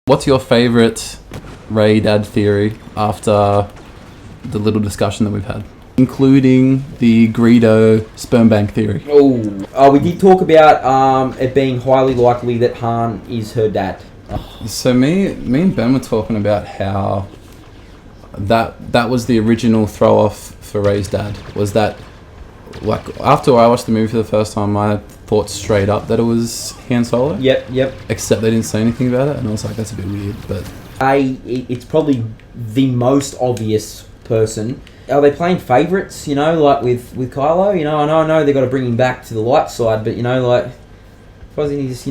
What's your favourite Rey dad theory after the little discussion that we've had? Including the Greedo sperm bank theory. Oh, we did talk about it being highly likely that Han is her dad. So me and Ben were talking about how that was the original throw off for Rey's dad. Was that, like, after I watched the movie for the first time, I thought straight up that it was Han Solo. Yep. Except they didn't say anything about it, and I was like, that's a bit weird. But it's probably the most obvious person. Are they playing favourites, like with Kylo? I know they've got to bring him back to the light side, but, like, suppose he just,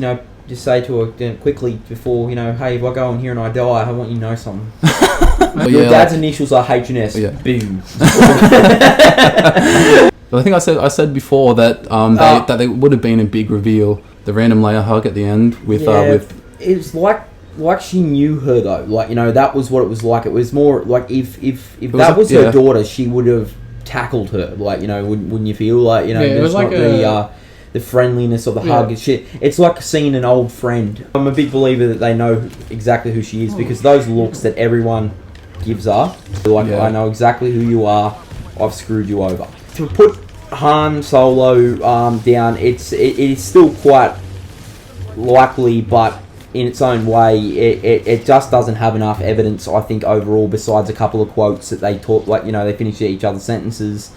just say to her quickly before, hey, if I go in here and I die, I want you to know something. Your dad's initials are H&S. Yeah. Boom. But I think I said before that that they would have been a big reveal. The random Leia hug at the end with it was like she knew her though. Like, that was what it was like. It was more like if that was her daughter, she would have tackled her. Like, wouldn't you feel like, it was like the friendliness of the hug and shit. It's like seeing an old friend. I'm a big believer that they know exactly who she is because those looks that everyone gives her, like, I know exactly who you are. I've screwed you over. To put Han Solo down, it is still quite likely, but in its own way, it just doesn't have enough evidence, I think, overall, besides a couple of quotes that they talk, like, they finish each other's sentences.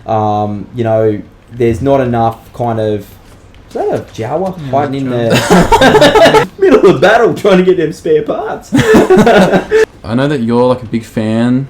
There's not enough kind of... Is that a Jawa hiding in the middle of battle trying to get them spare parts? I know that you're like a big fan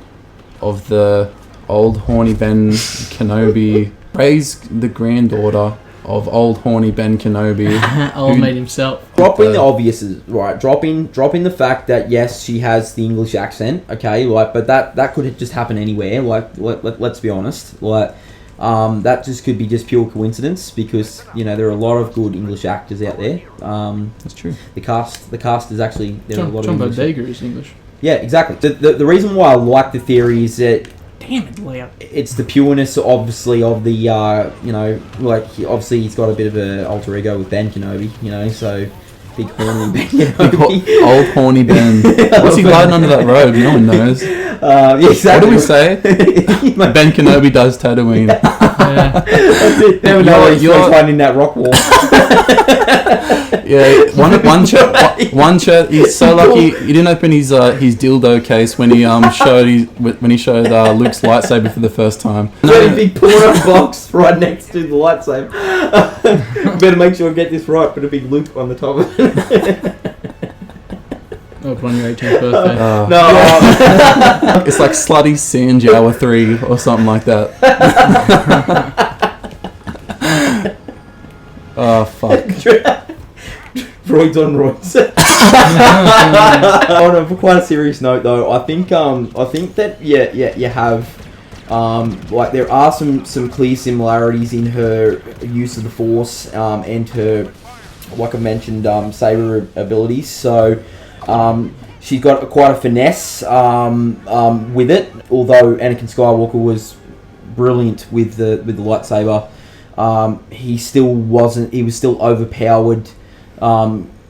of the old horny Ben Kenobi. Rey's the granddaughter of old horny Ben Kenobi. Old mate himself. Dropping the obvious, right? Dropping the fact that yes, she has the English accent. Okay, like, but that could just happen anywhere. Like, let's be honest. Like, that just could be just pure coincidence because there are a lot of good English actors out there. That's true. The cast is actually there are a lot John of English. Bodeger is English. Yeah, exactly. The reason why I like the theory is that. Damn it, Leia. It's the pureness, obviously, of the, obviously he's got a bit of an alter ego with Ben Kenobi, so big horny Ben Kenobi. Old horny Ben. What's he hiding under that robe? No one knows. Exactly. What do we say? Ben Kenobi does Tatooine. Yeah. That's it. Never know he's finding that rock wall. Yeah, one shirt. He's so lucky he didn't open his dildo case when he showed Luke's lightsaber for the first time. Very big porno box right next to the lightsaber. Better make sure I get this right. Put a big Luke on the top of it. Open on your 18th birthday. No. It's like Slutty Sanjawa 3 or something like that. Oh fuck. Roids on roids. For quite a serious note though, I think that you have like there are some clear similarities in her use of the Force and her, like I mentioned, saber abilities. So she's got quite a finesse with it. Although Anakin Skywalker was brilliant with the lightsaber, he still wasn't. He was still overpowered.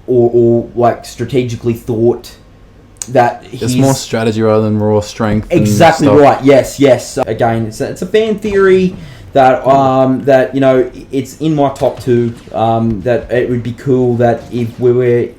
Or like strategically thought that it's more strategy rather than raw strength. Exactly right. Yes. Again, it's a fan theory that it's in my top 2. That it would be cool that if the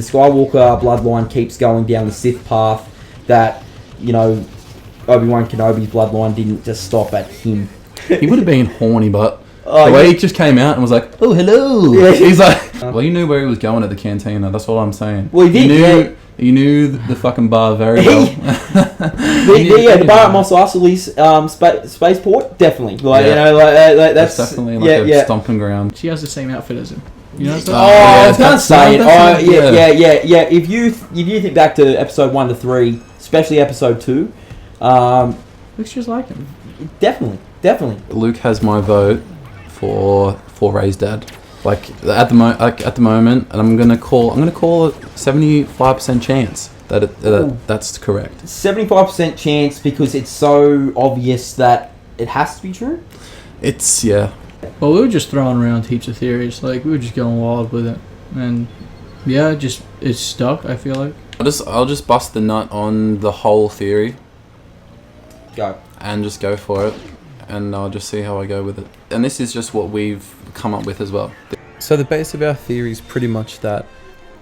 Skywalker bloodline keeps going down the Sith path, that Obi Wan Kenobi's bloodline didn't just stop at him. He would have been horny, but. The way he just came out and was like, "Oh, hello." Yeah. He's like, well, you knew where he was going at the cantina. That's all I'm saying. Well, he did. You knew the fucking bar very well. The bar at Mos Eisley's spaceport, definitely. That's definitely like a stomping ground. She has the same outfit as him. I can't say it. Yeah. If you think back to episode 1 to 3, especially episode 2, looks just like him. Definitely. Luke has my vote for Rey's dad. Like at the moment, and I'm gonna call a 75% chance that's correct. 75% chance because it's so obvious that it has to be true. It's Well, we were just throwing around heaps of theories. Like we were just going wild with it, and it's stuck. I feel like. I'll just bust the nut on the whole theory Go. and just go for it, and I'll just see how I go with it. And this is just what we've come up with as well. So the base of our theory is pretty much that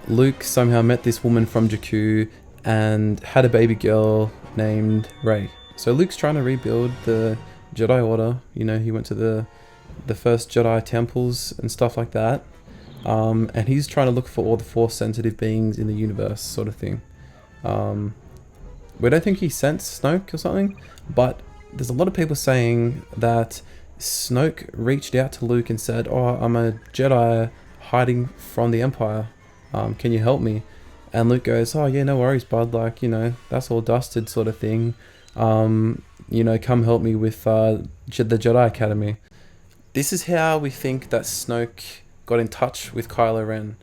Luke somehow met this woman from Jakku and had a baby girl named Rey. So Luke's trying to rebuild the Jedi Order. You know, he went to the first Jedi temples and stuff like that. And he's trying to look for all the Force-sensitive beings in the universe, sort of thing. We don't think he sent Snoke or something, but there's a lot of people saying that Snoke reached out to Luke and said, "Oh, I'm a Jedi hiding from the Empire. Can you help me?" And Luke goes, "Oh yeah, no worries, bud. Like, you know, that's all dusted, sort of thing. You know, come help me with the Jedi Academy." This is how we think that Snoke got in touch with Kylo Ren.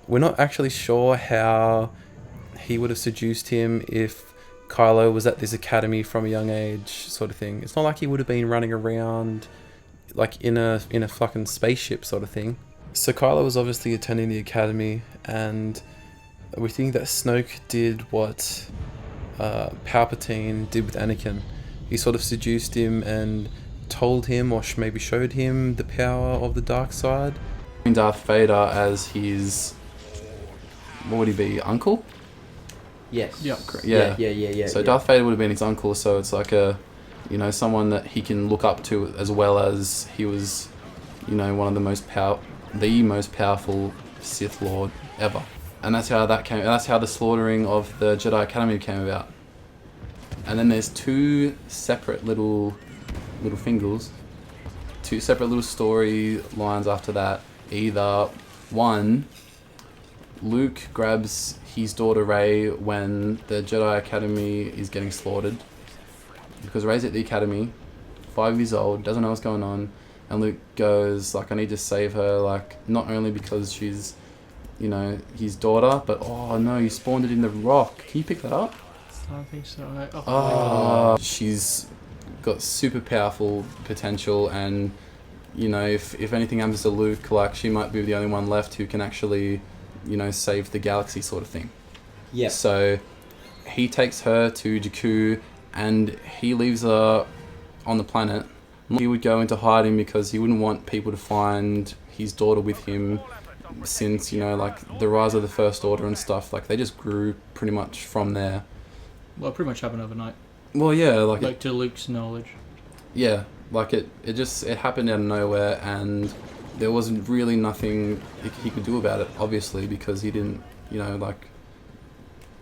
We're not actually sure how he would have seduced him if Kylo was at this academy from a young age, sort of thing. It's not like he would have been running around like in a fucking spaceship, sort of thing. So Kylo was obviously attending the academy, and we think that Snoke did what Palpatine did with Anakin. He sort of seduced him and told him, or maybe showed him, the power of the dark side. Darth Vader as his, what would he be, uncle? Yes. Yeah. Yeah. So Darth Vader would have been his uncle, so it's like a, you know, someone that he can look up to, as well as he was, you know, one of the most powerful Sith Lord ever. And that's how that came. That's how the slaughtering of the Jedi Academy came about. And then there's two separate little fingers, two separate little story lines after that. Either one, Luke grabs his daughter Rey when the Jedi Academy is getting slaughtered, because Rey's at the academy, 5 years old, doesn't know what's going on, and Luke goes like, "I need to save her, like, not only because she's, you know, his daughter, but oh no, you spawned it in the rock. Can you pick that up?" I don't think so. She's got super powerful potential, and you know, if anything happens to Luke, like, she might be the only one left who can actually, you know, save the galaxy, sort of thing. Yeah. So he takes her to Jakku and he leaves her on the planet. He would go into hiding because he wouldn't want people to find his daughter with him, since, you know, like, the rise of the First Order and stuff, like, they just grew pretty much from there. Well, it pretty much happened overnight. Well, yeah, like to Luke's knowledge. Yeah, like it happened out of nowhere, and there wasn't really nothing he could do about it, obviously, because he didn't, you know, like,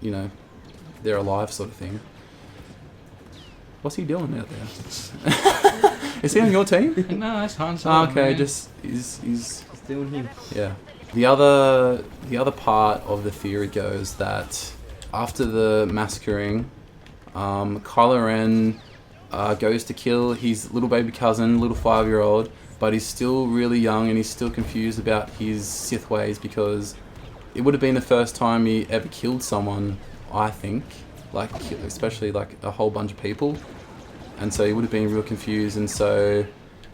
you know, they're alive, sort of thing. What's he doing out there? Is he on your team? No, that's Han Solo. Okay, man. just he's Doing him. yeah. The other part of the theory goes that after the massacring, Kylo Ren goes to kill his little baby cousin, little 5-year-old, but he's still really young and he's still confused about his Sith ways, because it would have been the first time he ever killed someone, I think, like, especially like a whole bunch of people, and so he would have been real confused. And so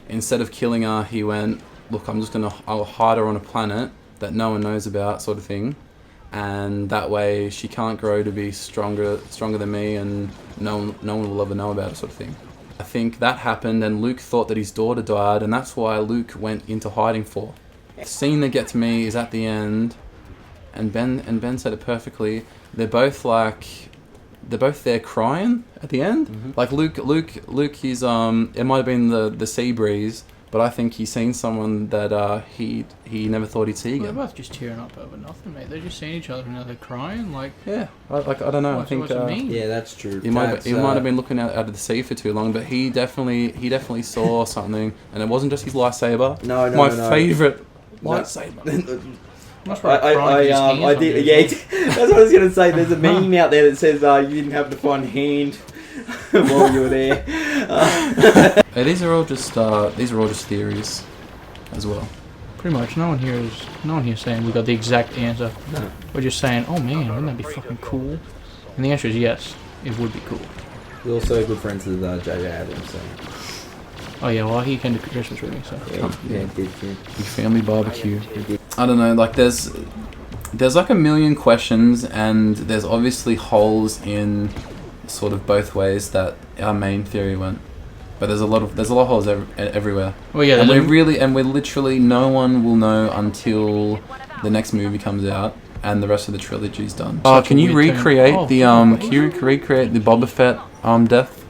instead of killing her, he went, "Look, I'll hide her on a planet that no one knows about," sort of thing, and that way she can't grow to be stronger than me, and no one will ever know about it, sort of thing. I think that happened, and Luke thought that his daughter died, and that's why Luke went into hiding for. The scene that gets me is at the end, and Ben said it perfectly. They're both there crying at the end. Mm-hmm. Like Luke, he's it might have been the sea breeze, but I think he's seen someone that he never thought he'd see Well, again. they're both just tearing up over nothing, mate. They're just seeing each other and now they're crying. Like, Yeah, I don't know. I what's think it mean? Yeah, that's true. he might have been looking out of the sea for too long, but he definitely saw something, and it wasn't just his lightsaber. No. My favourite lightsaber. I did. Yeah, that's what I was gonna say. There's a meme out there that says you didn't have to find hand while you were there. Hey, these are all just theories, as well. Pretty much, no one here is saying we got the exact answer. No. We're just saying, oh man, wouldn't that be fucking cool? And the answer is yes, it would be cool. We're also good friends with J.J. Abrams. So. Oh yeah, well he came to Christmas with me, so. Yeah, did. Big family barbecue. I don't know, like there's there's like a million questions, and there's obviously holes in sort of both ways that our main theory went. But there's a lot of holes everywhere. Well, yeah, and there's we're literally, no one will know until the next movie comes out and the rest of the trilogy's done. Can you recreate the Boba Fett death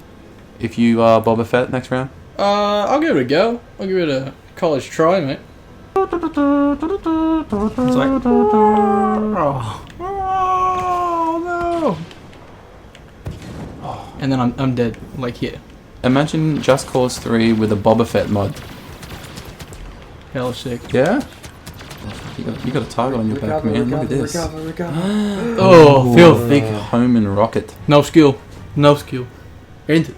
if you are Boba Fett next round? I'll give it a go. I'll give it a college try, mate. It's like, oh no! And then I'm dead, like here. Imagine Just Cause 3 with a Boba Fett mod. Hella sick. Yeah? You got a target on your back, man. Look at this. Oh, filthy. Big Homan rocket. No skill. No skill. Ain't it?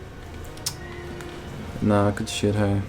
Nah, good shit, hey.